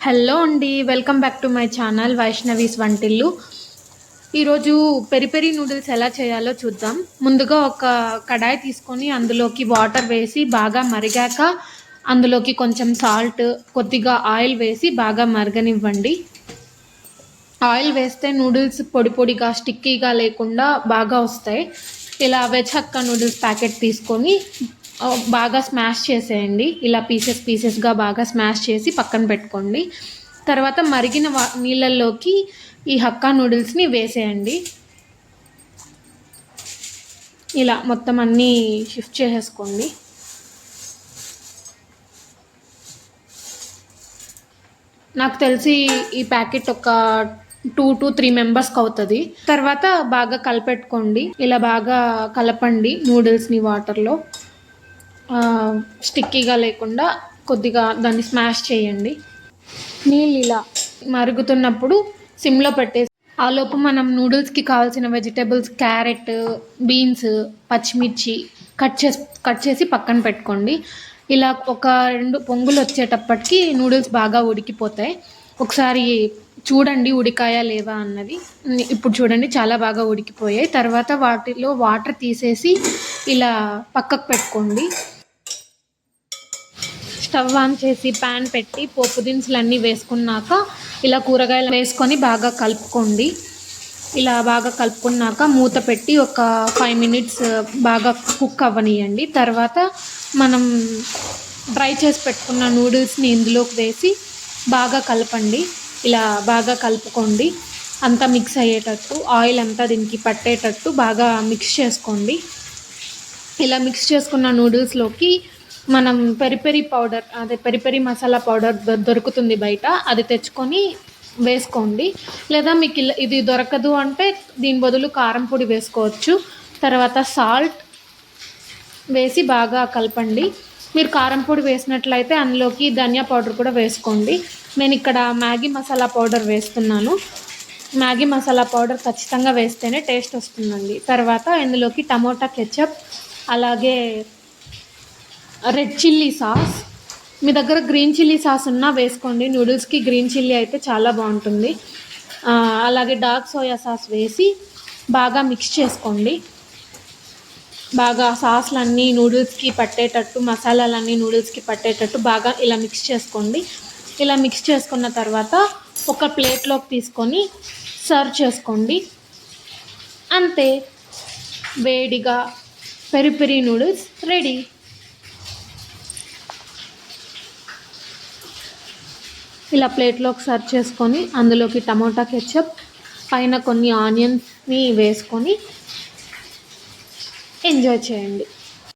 Hello అండి, welcome back to my channel Vaishnavi's వంటిల్లు. ఈరోజు పెరి పెరి నూడిల్స్ ఎలా చేయాలో చూద్దాం. ముందుగా ఒక కడాయి తీసుకొని అందులోకి వాటర్ వేసి బాగా మరిగాక అందులోకి కొంచెం సాల్ట్, కొద్దిగా ఆయిల్ వేసి బాగా మరగనివ్వండి. ఆయిల్ వేస్తే నూడిల్స్ పొడి పొడిగా స్టిక్కీగా లేకుండా బాగా వస్తాయి. ఇలా వెజ్ హక్కా నూడిల్స్ ప్యాకెట్ తీసుకొని బాగా స్మాష్ చేసేయండి. ఇలా పీసెస్గా బాగా స్మాష్ చేసి పక్కన పెట్టుకోండి. తర్వాత మరిగిన నీళ్ళల్లోకి ఈ హక్కా నూడిల్స్ని వేసేయండి. ఇలా మొత్తం అన్నీ షిఫ్ట్ చేసేసుకోండి. నాకు తెలిసి ఈ ప్యాకెట్ ఒక 2 to 3 మెంబర్స్కి అవుతుంది. తర్వాత బాగా కలిపెట్టుకోండి. ఇలా బాగా కలపండి నూడిల్స్ని వాటర్లో. స్టిక్కీగా లేకుండా కొద్దిగా దాన్ని స్మాష్ చేయండి. నీళ్ళు ఇలా మరుగుతున్నప్పుడు సిమ్లో పెట్టేసి ఆలోపు మనం నూడిల్స్కి కావాల్సిన వెజిటేబుల్స్ క్యారెట్, బీన్స్, పచ్చిమిర్చి కట్ చేసి పక్కన పెట్టుకోండి. ఇలా ఒక 2 పొంగులు వచ్చేటప్పటికి నూడిల్స్ బాగా ఉడికిపోతాయి. ఒకసారి చూడండి ఉడికాయా లేవా అన్నది. ఇప్పుడు చూడండి చాలా బాగా ఉడికిపోయాయి. తర్వాత వాటిలో వాటర్ తీసేసి ఇలా పక్కకు పెట్టుకోండి. స్టవ్ ఆన్ చేసి ప్యాన్ పెట్టి పోపు దినుసులన్నీ వేసుకున్నాక ఇలా కూరగాయలు వేసుకొని బాగా కలుపుకోండి. ఇలా బాగా కలుపుకున్నాక మూత పెట్టి ఒక 5 minutes బాగా కుక్ అవ్వనియండి. తర్వాత మనం డ్రై చేసి పెట్టుకున్న నూడిల్స్ని ఇందులోకి వేసి బాగా కలపండి. ఇలా బాగా కలుపుకోండి. అంతా మిక్స్ అయ్యేటట్టు, ఆయిల్ అంతా దీనికి పట్టేటట్టు బాగా మిక్స్ చేసుకోండి. ఇలా మిక్స్ చేసుకున్న నూడిల్స్లోకి మనం పెరి పెరి పౌడర్, అదే పెరి పెరి మసాలా పౌడర్ దొరుకుతుంది బయట, అది తెచ్చుకొని వేసుకోండి. లేదా మీకు ఇది దొరకదు అంటే దీని బదులు కారం పొడి వేసుకోవచ్చు. తర్వాత సాల్ట్ వేసి బాగా కలపండి. మీరు కారం పొడి వేసినట్లయితే అందులోకి ధనియా పౌడర్ కూడా వేసుకోండి. నేను ఇక్కడ మ్యాగీ మసాలా పౌడర్ వేస్తున్నాను. మ్యాగీ మసాలా పౌడర్ ఖచ్చితంగా వేస్తేనే టేస్ట్ వస్తుందండి. తర్వాత ఇందులోకి టమోటా కెచప్, అలాగే రెడ్ చిల్లీ సాస్, మీ దగ్గర గ్రీన్ చిల్లీ సాస్ ఉన్నా వేసుకోండి. నూడిల్స్కి గ్రీన్ చిల్లీ అయితే చాలా బాగుంటుంది. అలాగే డార్క్ సోయా సాస్ వేసి బాగా మిక్స్ చేసుకోండి. బాగా సాస్లన్నీ నూడిల్స్కి పట్టేటట్టు, మసాలాలన్నీ నూడిల్స్కి పట్టేటట్టు బాగా ఇలా మిక్స్ చేసుకోండి. ఇలా మిక్స్ చేసుకున్న తర్వాత ఒక ప్లేట్లోకి తీసుకొని సర్వ్ చేసుకోండి. అంతే, వేడిగా పెరి పెరి నూడిల్స్ రెడీ. ఇలా ప్లేట్లోకి సర్వ్ చేసుకొని అందులోకి టమోటా కెచప్, పైన కొన్ని ఆనియన్స్ని వేసుకొని ఎంజాయ్ చేయండి.